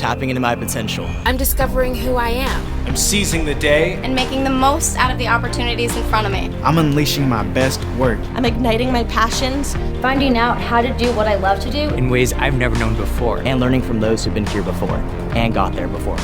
tapping into my potential. I'm discovering who I am. I'm seizing the day and making the most out of the opportunities in front of me. I'm unleashing my best work. I'm igniting my passions, finding out how to do what I love to do in ways I've never known before, and learning from those who've been here before and got there before.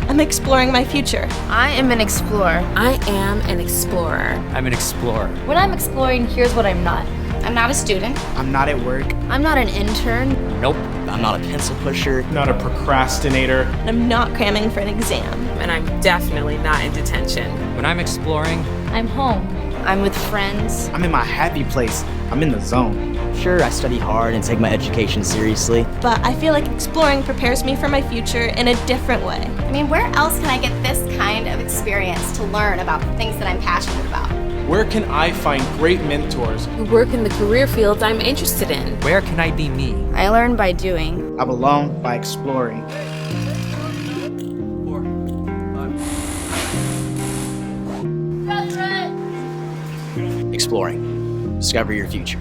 I'm exploring my future. I am an explorer. I am an explorer. I'm an explorer. When I'm exploring, here's what I'm not. I'm not a student. I'm not at work. I'm not an intern. Nope. I'm not a pencil pusher. Not a procrastinator. I'm not cramming for an exam. And I'm definitely not in detention. When I'm exploring, I'm home. I'm with friends. I'm in my happy place. I'm in the zone. Sure, I study hard and take my education seriously. But I feel like exploring prepares me for my future in a different way. I mean, where else can I get this kind of experience to learn about the things that I'm passionate about? Where can I find great mentors who work in the career fields I'm interested in? Where can I be me? I learn by doing. I belong by exploring. 4, 5. Exploring. Discover your future.